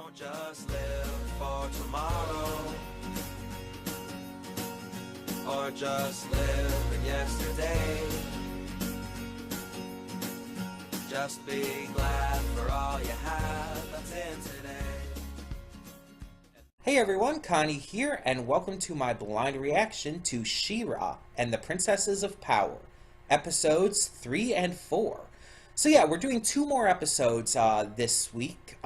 Don't just live for tomorrow, or just live in yesterday. Just be glad for all you have that's in today. Hey everyone, Connie here, and welcome to my blind reaction to She-Ra and the Princesses of Power, episodes 3 and 4. So yeah, we're doing 2 more episodes this week,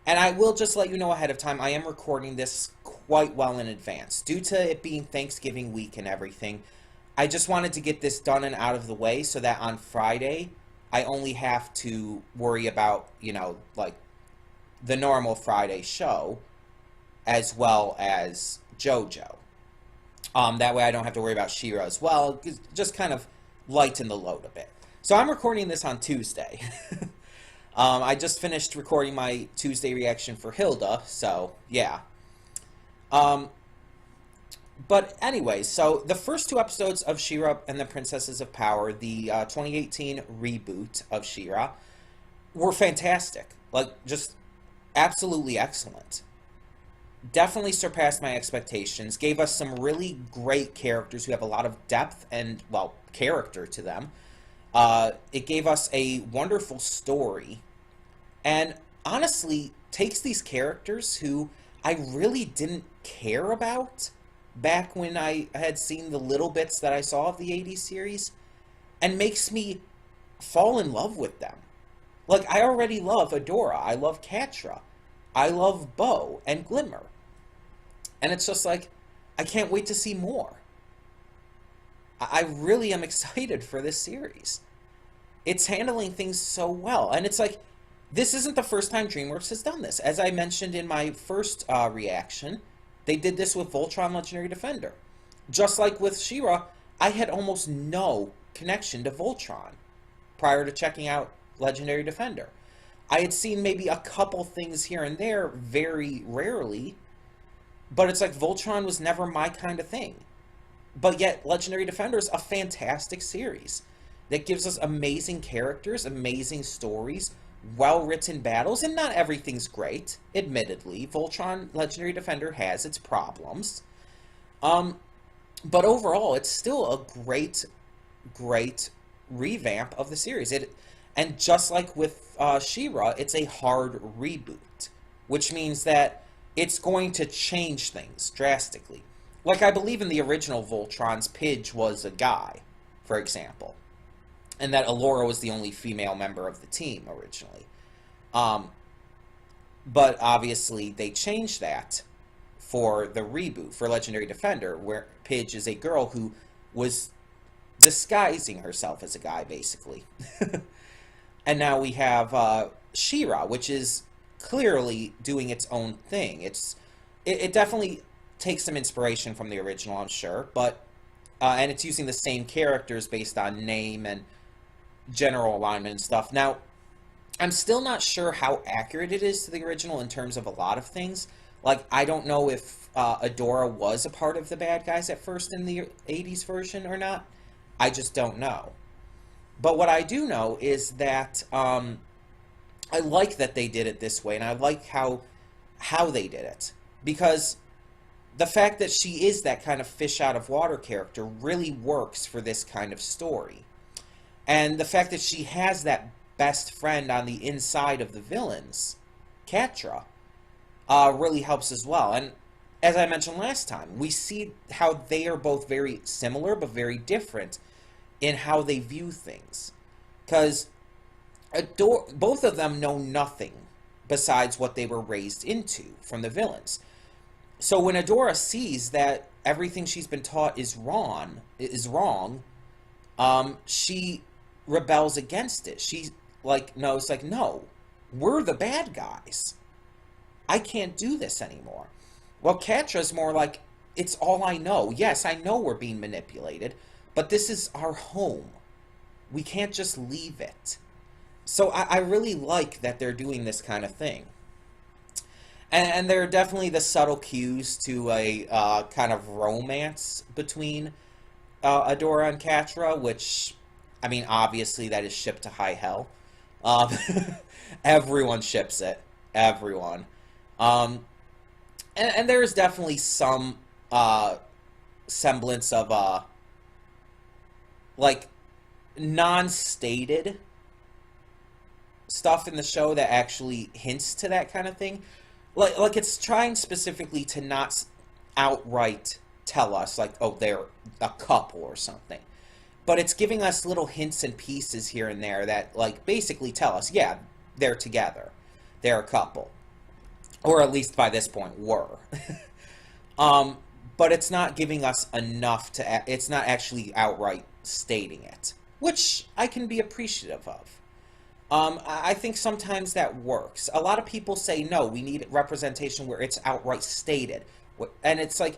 and I will just let you know ahead of time, I am recording this quite well in advance. Due to it being Thanksgiving week and everything, I just wanted to get this done and out of the way so that on Friday, I only have to worry about, like, the normal Friday show, as well as JoJo. That way I don't have to worry about She-Ra as well. Just kind of lighten the load a bit. So I'm recording this on Tuesday. I just finished recording my Tuesday reaction for Hilda, so yeah. But anyway, so the first 2 episodes of She-Ra and the Princesses of Power, the 2018 reboot of She-Ra, were fantastic. Like, just absolutely excellent. Definitely surpassed my expectations. Gave us some really great characters who have a lot of depth and, well, character to them. It gave us a wonderful story. And honestly, takes these characters who I really didn't care about back when I had seen the little bits that I saw of the 80s series, and makes me fall in love with them. Like, I already love Adora, I love Catra, I love Bow and Glimmer. And it's just like, I can't wait to see more. I really am excited for this series. It's handling things so well. And it's like, this isn't the first time DreamWorks has done this. As I mentioned in my first reaction, they did this with Voltron Legendary Defender. Just like with She-Ra, I had almost no connection to Voltron prior to checking out Legendary Defender. I had seen maybe a couple things here and there very rarely, but it's like Voltron was never my kind of thing. But yet, Legendary Defender is a fantastic series that gives us amazing characters, amazing stories, well-written battles, and not everything's great, admittedly. Voltron Legendary Defender has its problems. But overall, it's still a great, great revamp of the series. And just like with She-Ra, it's a hard reboot, which means that it's going to change things drastically. Like, I believe in the original Voltron's Pidge was a guy, for example, and that Allura was the only female member of the team originally. But obviously, they changed that for the reboot, for Legendary Defender, where Pidge is a girl who was disguising herself as a guy, basically. And now we have She-Ra, which is clearly doing its own thing. It definitely takes some inspiration from the original, I'm sure, but and it's using the same characters based on name and general alignment and stuff. Now, I'm still not sure how accurate it is to the original in terms of a lot of things. Like, I don't know if Adora was a part of the bad guys at first in the 80s version or not. I just don't know. But what I do know is that I like that they did it this way, and I like how they did it. Because the fact that she is that kind of fish out of water character really works for this kind of story. And the fact that she has that best friend on the inside of the villains, Catra, really helps as well. And as I mentioned last time, we see how they are both very similar but very different in how they view things. Because both of them know nothing besides what they were raised into from the villains. So when Adora sees that everything she's been taught is wrong, she rebels against it. She's like, no, we're the bad guys. I can't do this anymore. Well, Catra's more like, it's all I know. Yes, I know we're being manipulated, but this is our home. We can't just leave it. So I really like that they're doing this kind of thing. And there are definitely the subtle cues to a kind of romance between Adora and Catra, which, I mean, obviously that is shipped to high hell. Everyone ships it. everyone. And there's definitely some semblance of like non-stated stuff in the show that actually hints to that kind of thing. Like it's trying specifically to not outright tell us like, oh, they're a couple or something. But it's giving us little hints and pieces here and there that like basically tell us, yeah, they're together. They're a couple. Or at least by this point were. But it's not giving us enough to it's not actually outright stating it, which I can be appreciative of. I think sometimes that works. A lot of people say, no, we need representation where it's outright stated. And it's like,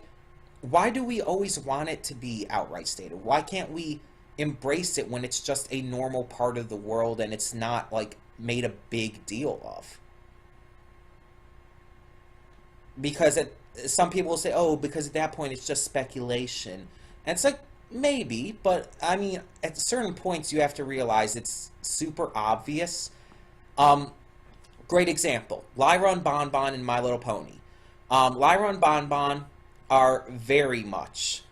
why do we always want it to be outright stated? Why can't we embrace it when it's just a normal part of the world and it's not, like, made a big deal of? Because some people say, oh, because at that point it's just speculation. And it's like, maybe, but I mean, at certain points you have to realize it's super obvious. Great example, Lyra and Bon Bon in My Little Pony. Lyra and Bon Bon are very much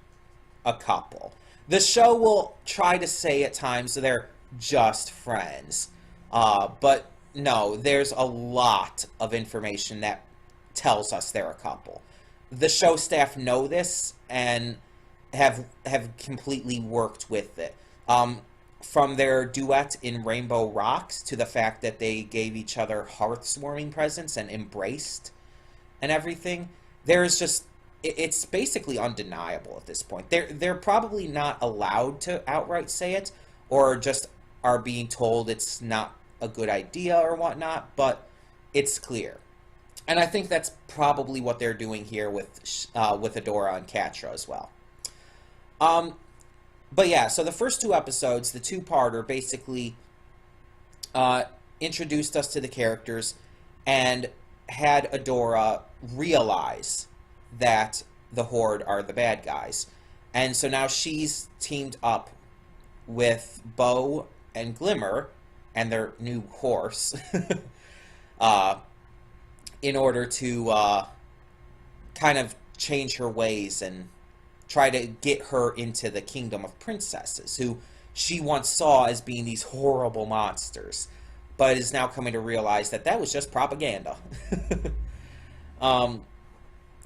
a couple. The show will try to say at times they're just friends. But no, there's a lot of information that tells us they're a couple. The show staff know this and have completely worked with it. From their duet in Rainbow Rocks to the fact that they gave each other heartwarming presents and embraced and everything. There's just, it's basically undeniable at this point. They're probably not allowed to outright say it, or just are being told it's not a good idea or whatnot, but it's clear. And I think that's probably what they're doing here with Adora and Catra as well. But yeah, so the first two episodes, the two-parter, basically introduced us to the characters and had Adora realize that the Horde are the bad guys. And so now she's teamed up with Bo and Glimmer and their new horse in order to kind of change her ways and try to get her into the kingdom of princesses, who she once saw as being these horrible monsters, but is now coming to realize that that was just propaganda.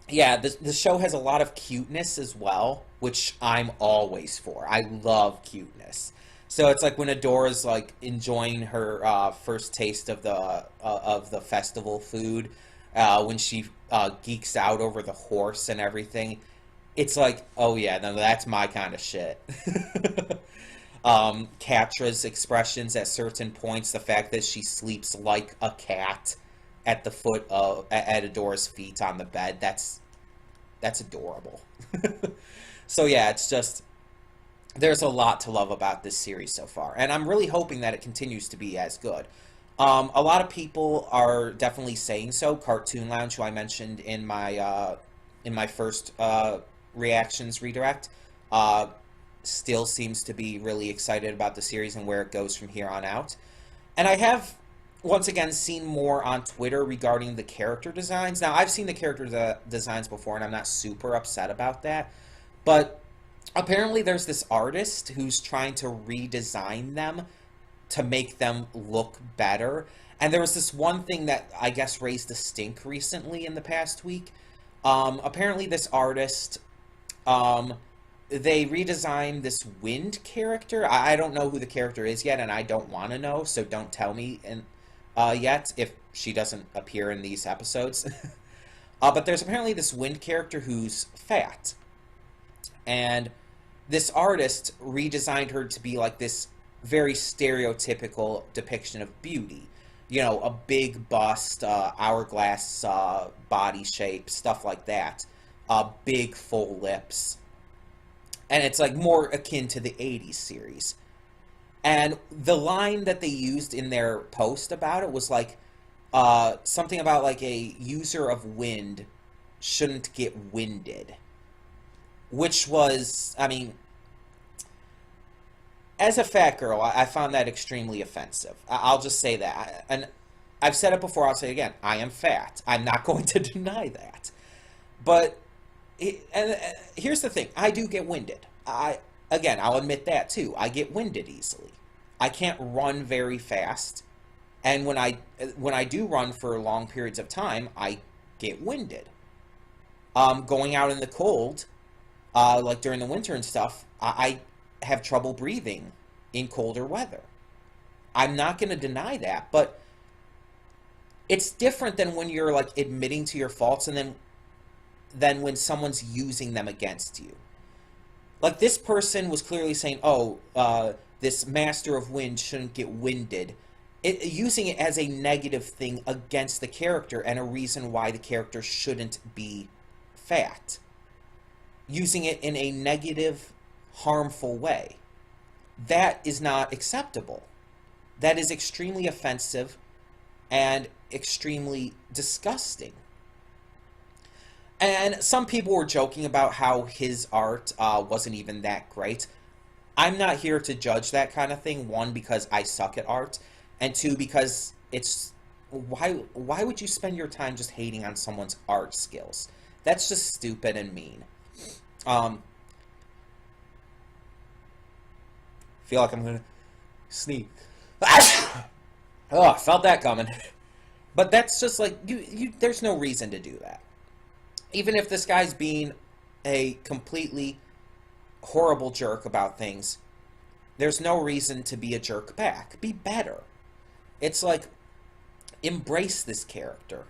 Yeah, the show has a lot of cuteness as well, which I'm always for. I love cuteness. So it's like when Adora's like enjoying her first taste of the festival food, when she geeks out over the horse and everything. It's like, oh yeah, no, that's my kind of shit. Catra's expressions at certain points, the fact that she sleeps like a cat at the foot of at Adora's feet on the bed, that's adorable. So yeah, it's just, there's a lot to love about this series so far, and I'm really hoping that it continues to be as good. A lot of people are definitely saying so. Cartoon Lounge, who I mentioned in my first reactions redirect, still seems to be really excited about the series and where it goes from here on out. And I have, once again, seen more on Twitter regarding the character designs. Now, I've seen the character designs before, and I'm not super upset about that. But apparently there's this artist who's trying to redesign them to make them look better. And there was this one thing that I guess raised a stink recently in the past week. Apparently this artist, they redesigned this Wind character. I don't know who the character is yet, and I don't want to know, so don't tell me yet if she doesn't appear in these episodes. But there's apparently this Wind character who's fat. And this artist redesigned her to be like this very stereotypical depiction of beauty. You know, a big bust, hourglass body shape, stuff like that. Big full lips. And it's like more akin to the 80s series. And the line that they used in their post about it was like, something about like a user of wind shouldn't get winded. Which was, I mean, as a fat girl, I found that extremely offensive. I'll just say that. And I've said it before, I'll say it again. I am fat. I'm not going to deny that. But here's the thing. I do get winded. I'll admit that too. I get winded easily. I can't run very fast. And when I do run for long periods of time, I get winded. Going out in the cold, like during the winter and stuff, I have trouble breathing in colder weather. I'm not going to deny that, but it's different than when you're like admitting to your faults and then when someone's using them against you. Like this person was clearly saying, "Oh, this master of wind shouldn't get winded," using it as a negative thing against the character and a reason why the character shouldn't be fat. Using it in a negative, harmful way. That is not acceptable. That is extremely offensive and extremely disgusting. And some people were joking about how his art wasn't even that great. I'm not here to judge that kind of thing. One, because I suck at art, and two, because it's why would you spend your time just hating on someone's art skills? That's just stupid and mean. Feel like I'm gonna sneeze. Oh, I felt that coming. But that's just like you. There's no reason to do that. Even if this guy's being a completely horrible jerk about things, there's no reason to be a jerk back. Be better. It's like, embrace this character.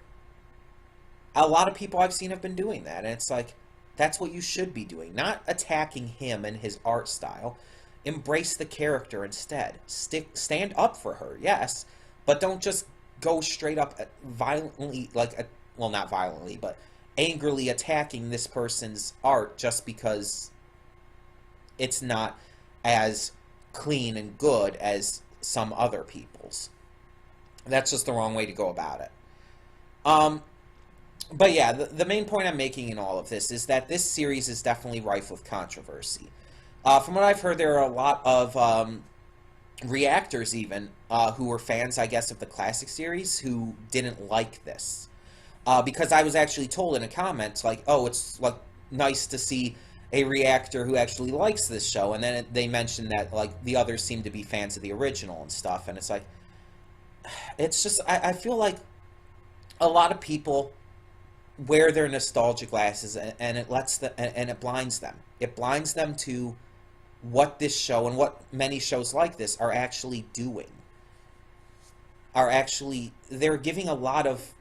A lot of people I've seen have been doing that, and it's like, that's what you should be doing. Not attacking him and his art style. Embrace the character instead. Stand up for her, yes, but don't just go straight up violently, well, not violently, but angrily attacking this person's art just because it's not as clean and good as some other people's. That's just the wrong way to go about it. But yeah, the main point I'm making in all of this is that this series is definitely rife with controversy. From what I've heard, there are a lot of reactors even who were fans, I guess, of the classic series who didn't like this. Because I was actually told in a comment, like, oh, it's like nice to see a reactor who actually likes this show, and then they mentioned that like the others seem to be fans of the original and stuff, and it's like, it's just, I feel like a lot of people wear their nostalgia glasses and it lets them, and it blinds them. It blinds them to what this show and what many shows like this are actually doing. They're giving a lot of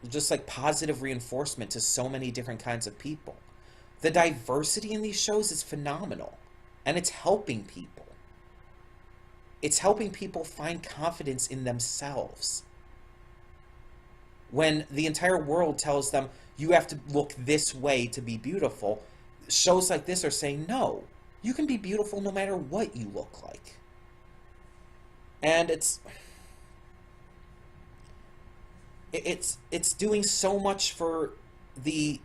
just like positive reinforcement to so many different kinds of people. The diversity in these shows is phenomenal, and it's helping people. It's helping people find confidence in themselves. When the entire world tells them you have to look this way to be beautiful, shows like this are saying, no, you can be beautiful no matter what you look like. And it's doing so much for the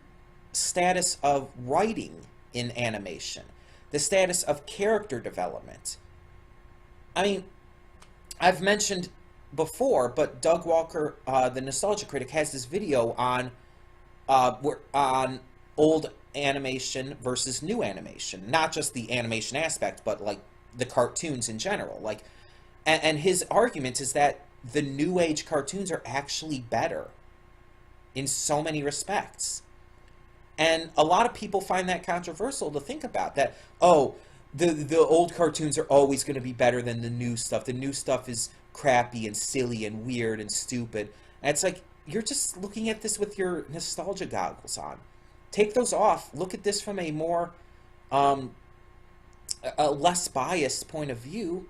status of writing in animation, the status of character development. I mean, I've mentioned before, but Doug Walker, the Nostalgia Critic, has this video on old animation versus new animation. Not just the animation aspect, but like the cartoons in general. Like, and his argument is that the new age cartoons are actually better in so many respects. And a lot of people find that controversial to think about, that, oh, the old cartoons are always going to be better than the new stuff. The new stuff is crappy and silly and weird and stupid. And it's like, you're just looking at this with your nostalgia goggles on. Take those off. Look at this from a more, a less biased point of view,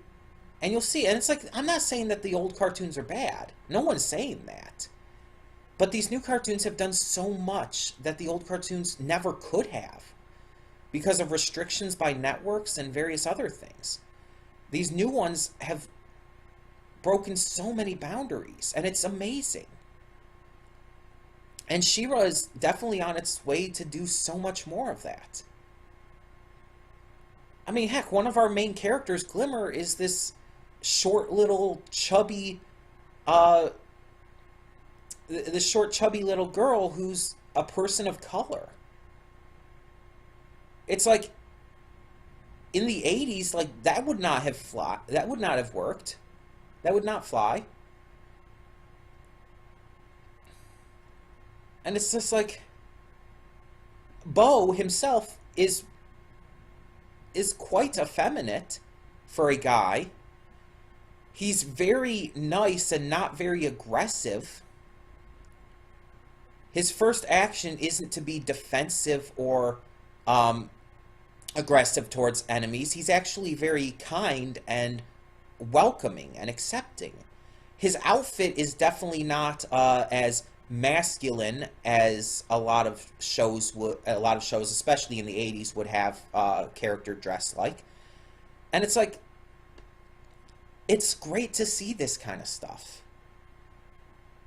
and you'll see. And it's like, I'm not saying that the old cartoons are bad. No one's saying that. But these new cartoons have done so much that the old cartoons never could have, because of restrictions by networks and various other things. These new ones have broken so many boundaries, and it's amazing. And She-Ra is definitely on its way to do so much more of that. I mean, heck, one of our main characters, Glimmer, is this short little chubby the short, chubby little girl who's a person of color. It's like, in the 80s, like, that would not have that would not have worked. That would not fly. And it's just like, Bo himself is quite effeminate for a guy. He's very nice and not very aggressive. His first action isn't to be defensive or aggressive towards enemies. He's actually very kind and welcoming and accepting. His outfit is definitely not as masculine as a lot of shows, especially in the 80s, would have character dressed like. And it's like, it's great to see this kind of stuff.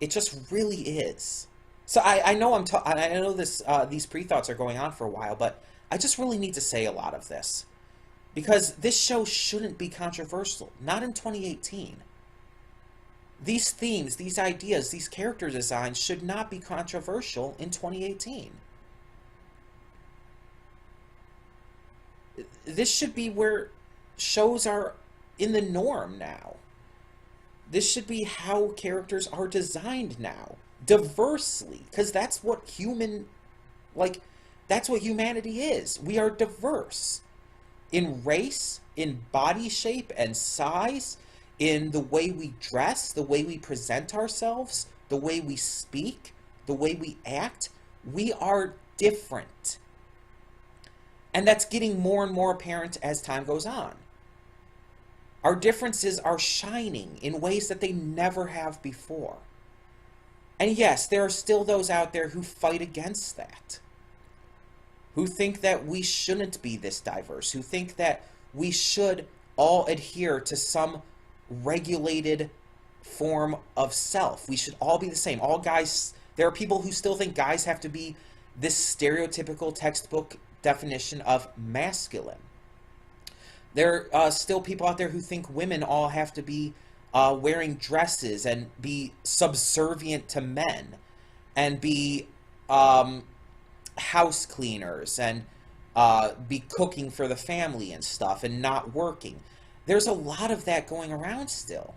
It just really is. So I know I know this these pre-thoughts are going on for a while, but I just really need to say a lot of this, because this show shouldn't be controversial, not in 2018. These themes, these ideas, these character designs should not be controversial in 2018. This should be where shows are in the norm now. This should be how characters are designed now, diversely, because that's what that's what humanity is. We are diverse in race, in body shape and size, in the way we dress, the way we present ourselves, the way we speak, the way we act. We are different. And that's getting more and more apparent as time goes on. Our differences are shining in ways that they never have before. And yes, there are still those out there who fight against that, who think that we shouldn't be this diverse, who think that we should all adhere to some regulated form of self. We should all be the same. All guys, there are people who still think guys have to be this stereotypical textbook definition of masculine. There are still people out there who think women all have to be wearing dresses and be subservient to men and be house cleaners and be cooking for the family and stuff and not working. There's a lot of that going around still.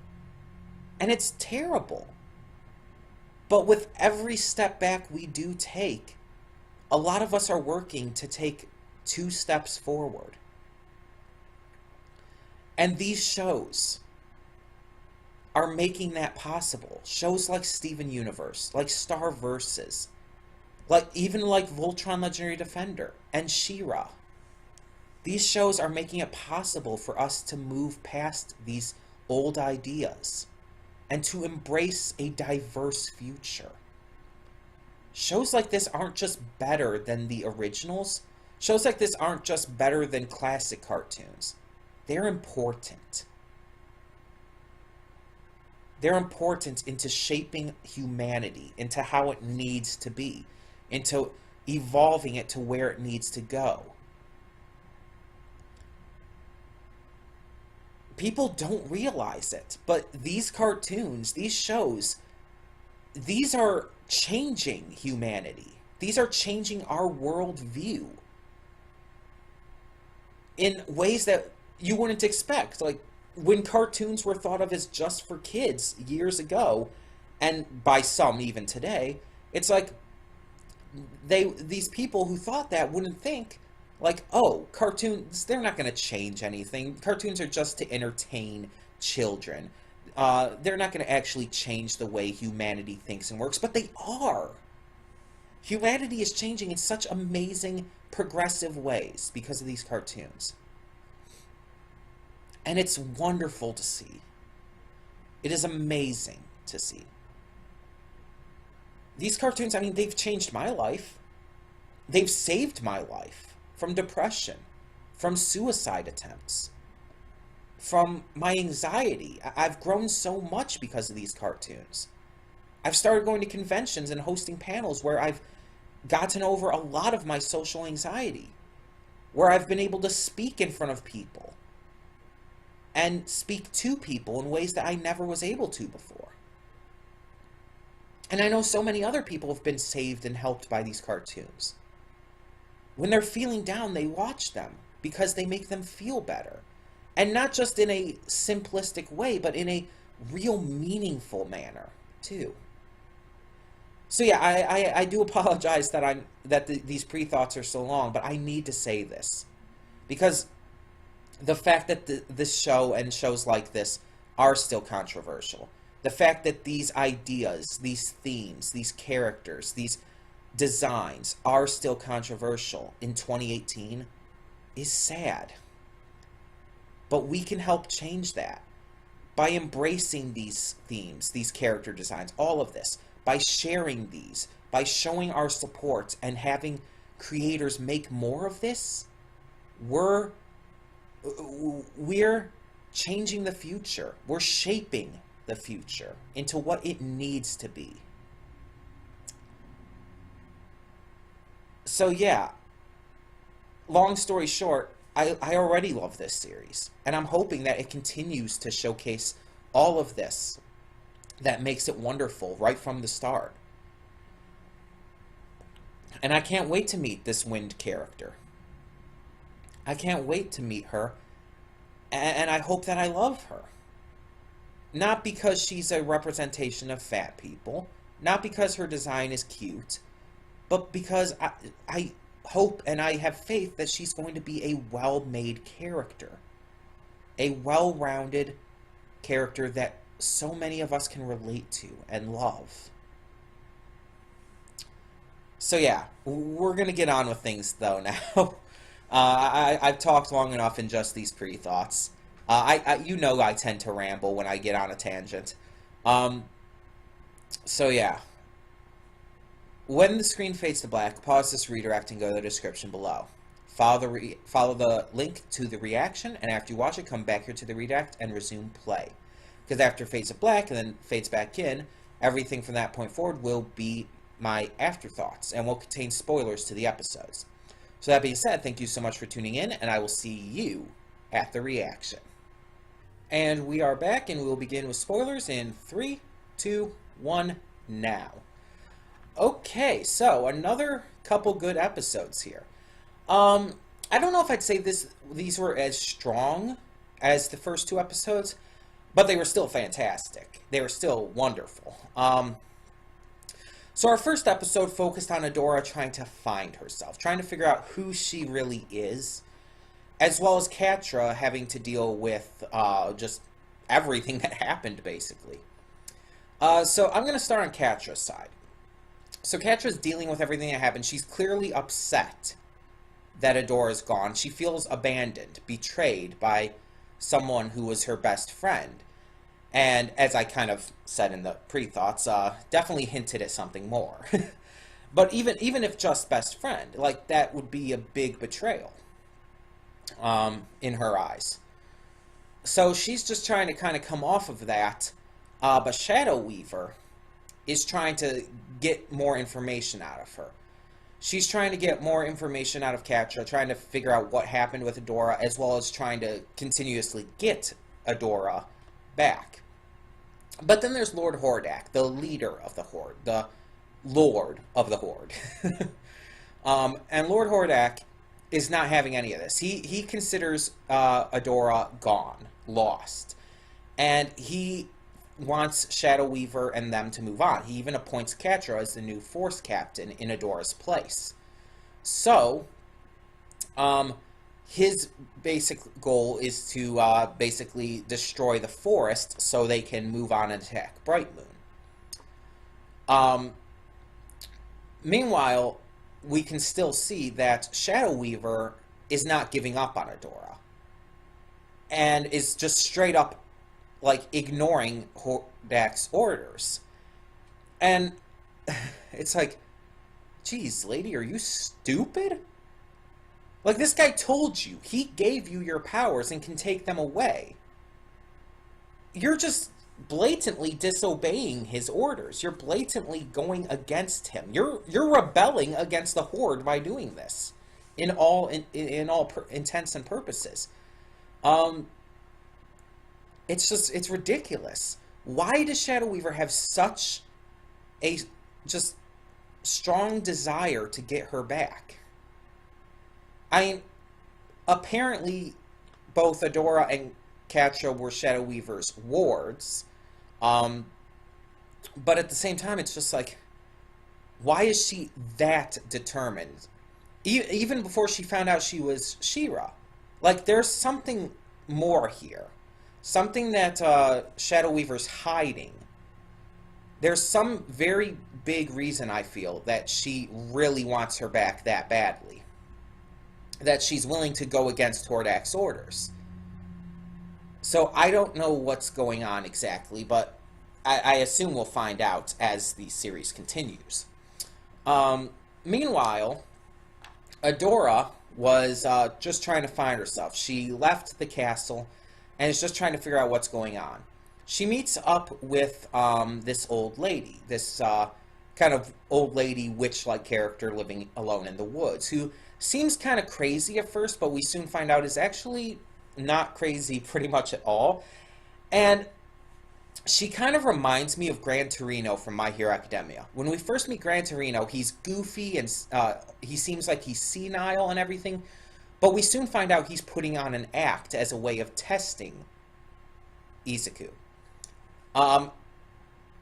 And it's terrible. But with every step back we do take, a lot of us are working to take 2 steps forward. And these shows are making that possible. Shows like Steven Universe, like Star Versus, even like Voltron Legendary Defender and She-Ra. These shows are making it possible for us to move past these old ideas and to embrace a diverse future. Shows like this aren't just better than the originals. Shows like this aren't just better than classic cartoons. They're important. They're important into shaping humanity, into how it needs to be, into evolving it to where it needs to go. People don't realize it, but these cartoons, these shows, these are changing humanity. These are changing our worldview in ways that you wouldn't expect. Like, when cartoons were thought of as just for kids years ago, and by some even today, it's like these people who thought that wouldn't think, like, oh, cartoons, they're not going to change anything. Cartoons are just to entertain children. They're not going to actually change the way humanity thinks and works, but they are. Humanity is changing in such amazing, progressive ways because of these cartoons. And it's wonderful to see. It is amazing to see. These cartoons, I mean, they've changed my life. They've saved my life from depression, from suicide attempts, from my anxiety. I've grown so much because of these cartoons. I've started going to conventions and hosting panels where I've gotten over a lot of my social anxiety, where I've been able to speak in front of people and speak to people in ways that I never was able to before. And I know so many other people have been saved and helped by these cartoons. When they're feeling down, they watch them because they make them feel better. And not just in a simplistic way, but in a real meaningful manner, too. So yeah, I do apologize that these pre-thoughts are so long, but I need to say this. Because the fact that this show and shows like this are still controversial. The fact that these ideas, these themes, these characters, these designs are still controversial in 2018 is sad. But we can help change that by embracing these themes, these character designs, all of this, by sharing these, by showing our support and having creators make more of this. We're changing the future. We're shaping the future into what it needs to be. So yeah, long story short, I already love this series, and I'm hoping that it continues to showcase all of this that makes it wonderful right from the start. And I can't wait to meet this Wind character. I can't wait to meet her, and I hope that I love her. Not because she's a representation of fat people, not because her design is cute, but because I hope and I have faith that she's going to be a well-made character. A well-rounded character that so many of us can relate to and love. So yeah, we're going to get on with things though now. I've talked long enough in just these pre-thoughts. You know I tend to ramble when I get on a tangent. So yeah. When the screen fades to black, pause this redirect and go to the description below. Follow the link to the reaction, and after you watch it, come back here to the redirect and resume play. Because after it fades to black and then fades back in, everything from that point forward will be my afterthoughts and will contain spoilers to the episodes. So that being said, thank you so much for tuning in, and I will see you at the reaction. And we are back, and we will begin with spoilers in 3, 2, 1, now. Okay, so another couple good episodes here. I don't know if I'd say these were as strong as the first two episodes, but they were still fantastic. They were still wonderful. So our first episode focused on Adora trying to find herself, trying to figure out who she really is, as well as Catra having to deal with just everything that happened, basically. So I'm going to start on Catra's side. So Catra's dealing with everything that happened. She's clearly upset that Adora's gone. She feels abandoned, betrayed by someone who was her best friend. And as I kind of said in the pre-thoughts, definitely hinted at something more. But even if just best friend, like, that would be a big betrayal in her eyes. So she's just trying to kind of come off of that. But Shadow Weaver is trying to get more information out of her. She's trying to get more information out of Catra, trying to figure out what happened with Adora, as well as trying to continuously get Adora back. But then there's Lord Hordak, the leader of the Horde, the Lord of the Horde. And Lord Hordak is not having any of this. He considers Adora gone, lost. And he wants Shadow Weaver and them to move on. He even appoints Catra as the new Force Captain in Adora's place. So, his basic goal is to basically destroy the forest so they can move on and attack Bright Moon. Meanwhile, we can still see that Shadow Weaver is not giving up on Adora. And is just straight up, like, ignoring Hordak's orders. And it's like, geez, lady, are you stupid? Like, this guy told you. He gave you your powers and can take them away. You're just blatantly disobeying his orders. You're blatantly going against him. You're rebelling against the Horde by doing this. In all intents and purposes. It's ridiculous. Why does Shadow Weaver have such a just strong desire to get her back. I mean, apparently both Adora and Catra were Shadow Weaver's wards, but at the same time, it's just like, why is she that determined? Even before she found out she was She-Ra. Like, there's something more here. Something that Shadow Weaver's hiding. There's some very big reason, I feel, that she really wants her back that badly. That she's willing to go against Hordak's orders. So I don't know what's going on exactly, but I assume we'll find out as the series continues. Meanwhile, Adora was just trying to find herself. She left the castle and is just trying to figure out what's going on. She meets up with this old lady, this kind of old lady witch-like character living alone in the woods, who seems kind of crazy at first, but we soon find out is actually not crazy pretty much at all. And she kind of reminds me of Gran Torino from My Hero Academia. When we first meet Gran Torino, he's goofy and he seems like he's senile and everything, but we soon find out he's putting on an act as a way of testing Izuku.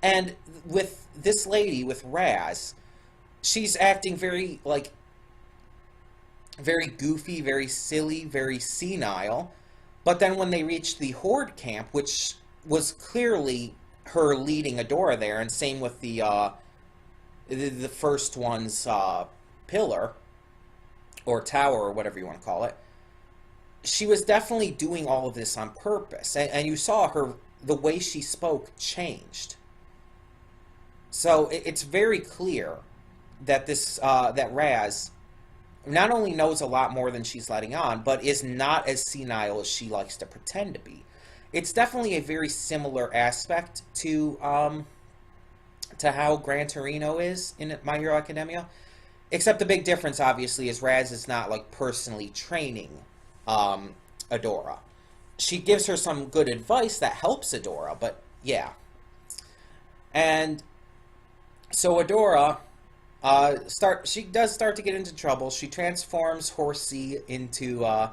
And with this lady, with Raz, she's acting very, like, very goofy, very silly, very senile. But then when they reach the Horde camp, which was clearly her leading Adora there, and same with the first one's pillar, or tower, or whatever you want to call it, she was definitely doing all of this on purpose. And you saw her, the way she spoke changed. So it's very clear that this that Raz not only knows a lot more than she's letting on, but is not as senile as she likes to pretend to be. It's definitely a very similar aspect to how Gran Torino is in My Hero Academia. Except the big difference, obviously, is Raz is not, like, personally training Adora. She gives her some good advice that helps Adora, but yeah. And so Adora she does start to get into trouble. She transforms Horsey into a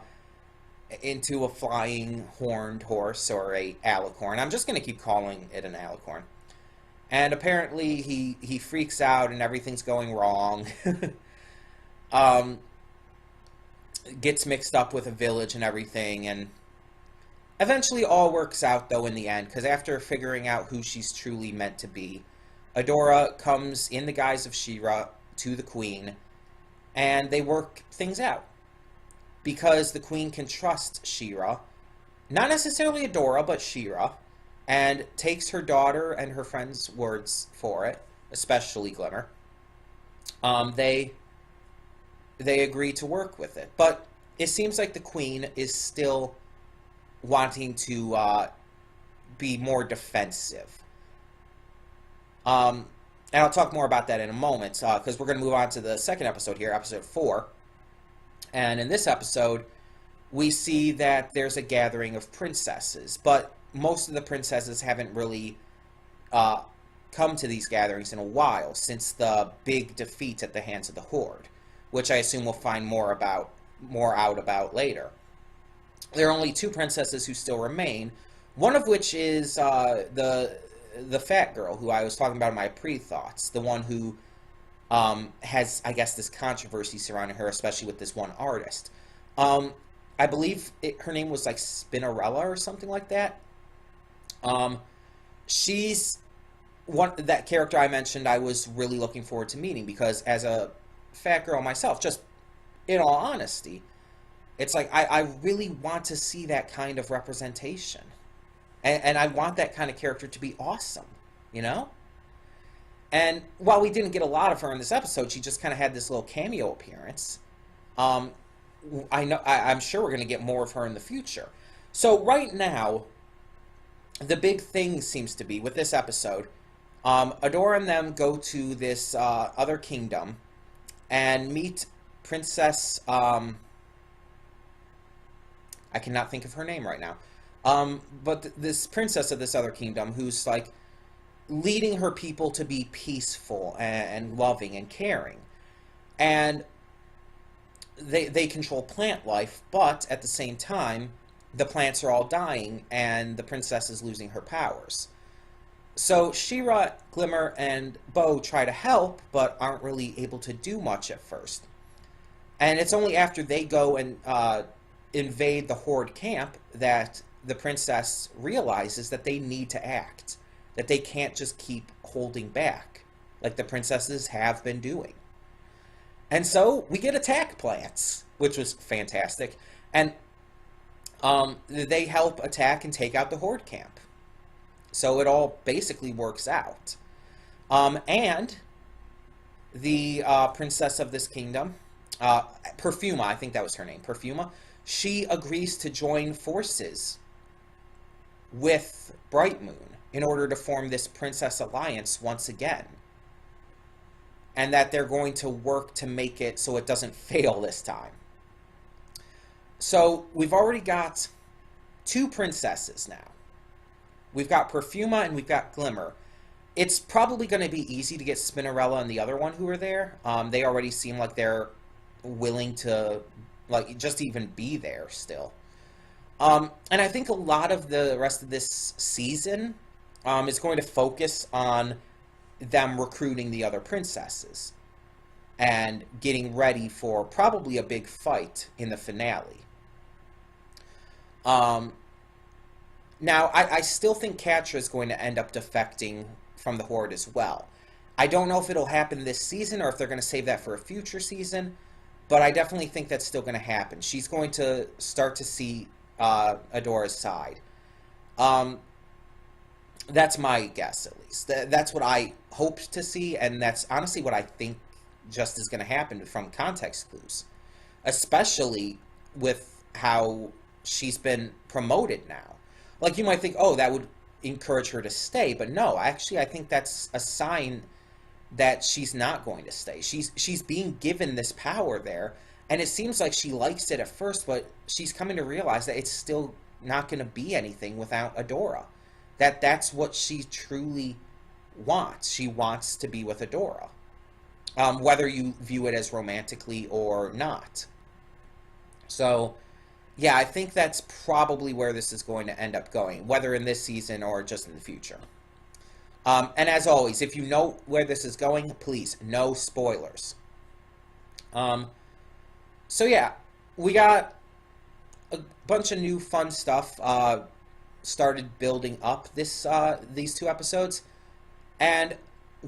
flying horned horse, or a alicorn. I'm just going to keep calling it an alicorn. And apparently he freaks out and everything's going wrong. Gets mixed up with a village and everything, and eventually all works out, though, in the end, because after figuring out who she's truly meant to be, Adora comes in the guise of She-Ra to the Queen, and they work things out. Because the Queen can trust She-Ra, not necessarily Adora, but She-Ra, and takes her daughter and her friend's words for it, especially Glimmer. They agree to work with it. But it seems like the Queen is still wanting to be more defensive. And I'll talk more about that in a moment, because we're going to move on to the second episode here, episode 4. And in this episode, we see that there's a gathering of princesses, but most of the princesses haven't really come to these gatherings in a while, since the big defeat at the hands of the Horde, which I assume we'll find more out about later. There are only 2 princesses who still remain, one of which is the fat girl who I was talking about in my pre-thoughts, the one who has, I guess, this controversy surrounding her, especially with this one artist. I believe her name was, like, Spinnerella or something like that. She's that character I mentioned I was really looking forward to meeting, because as a fat girl myself, just in all honesty, it's like I really want to see that kind of representation. And I want that kind of character to be awesome, you know? And while we didn't get a lot of her in this episode, she just kind of had this little cameo appearance. I'm sure we're going to get more of her in the future. So right now, the big thing seems to be, with this episode, Adora and them go to this other kingdom and meet Princess... I cannot think of her name right now. But this princess of this other kingdom, who's, like, leading her people to be peaceful and loving and caring. And they control plant life, but at the same time, the plants are all dying and the princess is losing her powers. So She-Ra, Glimmer, and Bow try to help, but aren't really able to do much at first. And it's only after they go and invade the Horde camp that the princess realizes that they need to act, that they can't just keep holding back like the princesses have been doing. And so we get attack plants, which was fantastic. And they help attack and take out the Horde camp. So it all basically works out. And the princess of this kingdom, Perfuma, I think that was her name, Perfuma, she agrees to join forces with Bright Moon in order to form this princess alliance once again. And that they're going to work to make it so it doesn't fail this time. So we've already got 2 princesses now. We've got Perfuma and we've got Glimmer. It's probably going to be easy to get Spinnerella and the other one who are there. They already seem like they're willing to, like, just even be there still. And I think a lot of the rest of this season is going to focus on them recruiting the other princesses and getting ready for probably a big fight in the finale. Now, I still think Catra is going to end up defecting from the Horde as well. I don't know if it'll happen this season or if they're going to save that for a future season, but I definitely think that's still going to happen. She's going to start to see Adora's side. That's my guess, at least. That's what I hoped to see, and that's honestly what I think just is going to happen from context clues. Especially with how she's been promoted now. Like, you might think, oh, that would encourage her to stay, but no, actually, I think that's a sign that she's not going to stay. She's being given this power there, and it seems like she likes it at first, but she's coming to realize that it's still not going to be anything without Adora. That's what she truly wants. She wants to be with Adora. Whether you view it as romantically or not. So, yeah, I think that's probably where this is going to end up going, whether in this season or just in the future. And as always, if you know where this is going, please, no spoilers. So yeah, we got a bunch of new fun stuff started building up these 2 episodes. And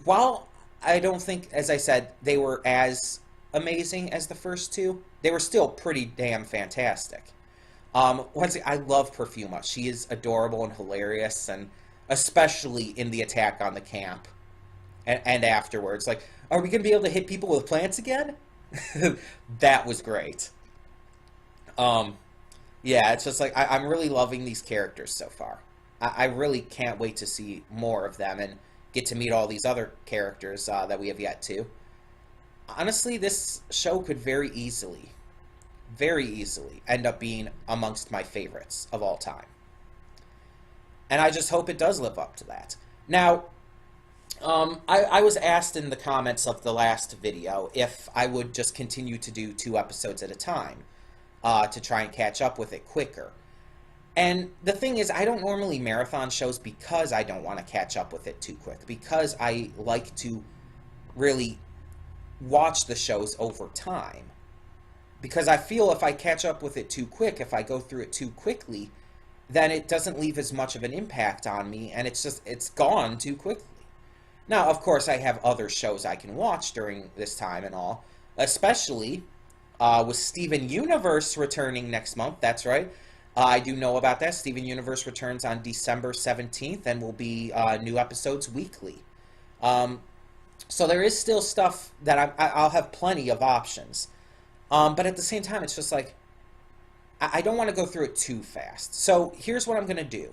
while I don't think, as I said, they were as amazing as the first 2, they were still pretty damn fantastic. Once again, I love Perfuma. She is adorable and hilarious, and especially in the attack on the camp and afterwards. Like, are we going to be able to hit people with plants again? That was great. Yeah, it's just like, I'm really loving these characters so far. I really can't wait to see more of them and get to meet all these other characters that we have yet to. Honestly, this show could very easily end up being amongst my favorites of all time. And I just hope it does live up to that. Now, I was asked in the comments of the last video if I would just continue to do 2 episodes at a time to try and catch up with it quicker. And the thing is, I don't normally marathon shows because I don't want to catch up with it too quick, because I like to really watch the shows over time. Because I feel if I catch up with it too quick, if I go through it too quickly, then it doesn't leave as much of an impact on me, and it's gone too quickly. Now, of course, I have other shows I can watch during this time and all, especially with Steven Universe returning next month. That's right. I do know about that. Steven Universe returns on December 17th and will be new episodes weekly. So there is still stuff that I'll have plenty of options. But at the same time, it's just like, I don't want to go through it too fast. So here's what I'm going to do.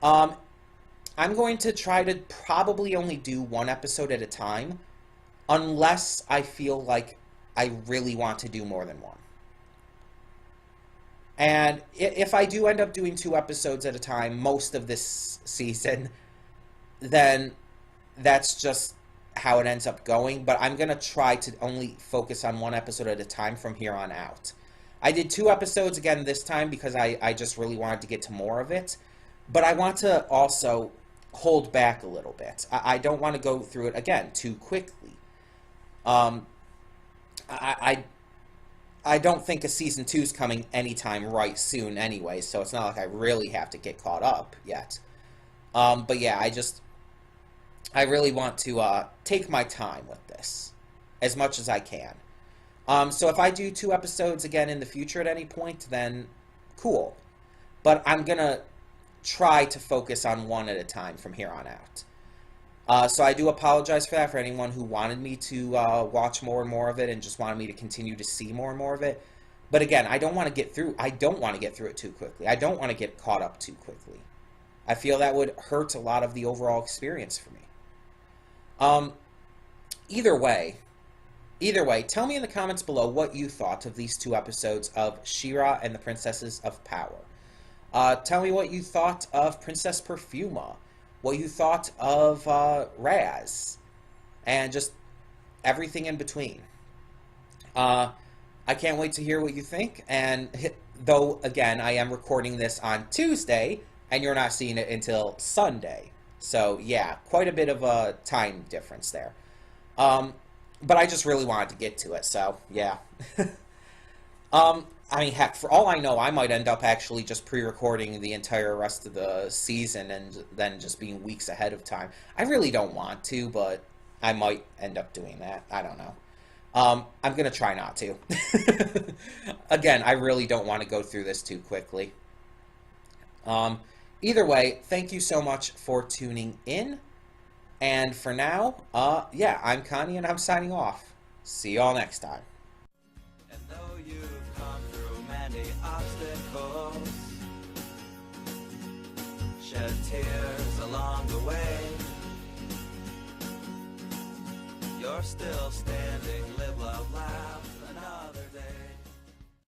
I'm going to try to probably only do 1 episode at a time, unless I feel like I really want to do more than 1. And if I do end up doing 2 episodes at a time most of this season, then that's just how it ends up going, but I'm going to try to only focus on one episode at a time from here on out. I did 2 episodes again this time because I just really wanted to get to more of it, but I want to also hold back a little bit. I don't want to go through it again too quickly. I don't think a season 2 is coming anytime right soon anyway, so it's not like I really have to get caught up yet. But yeah, I really want to take my time with this as much as I can. So if I do 2 episodes again in the future at any point, then cool. But I'm going to try to focus on one at a time from here on out. So I do apologize for that for anyone who wanted me to watch more and more of it and just wanted me to continue to see more and more of it. But again, I don't want to get through it too quickly. I don't want to get caught up too quickly. I feel that would hurt a lot of the overall experience for me. Either way, tell me in the comments below what you thought of these 2 episodes of She-Ra and the Princesses of Power. Tell me what you thought of Princess Perfuma, what you thought of Raz, and just everything in between. I can't wait to hear what you think, and though, again, I am recording this on Tuesday, and you're not seeing it until Sunday. So, yeah, quite a bit of a time difference there. But I just really wanted to get to it, so, yeah. I mean, heck, for all I know, I might end up actually just pre-recording the entire rest of the season and then just being weeks ahead of time. I really don't want to, but I might end up doing that. I don't know. I'm going to try not to. Again, I really don't want to go through this too quickly. Either way, thank you so much for tuning in. And for now, yeah, I'm Connie and I'm signing off. See y'all next time. And though you've come through many obstacles, shed tears along the way, you're still standing, live, love, laugh another day.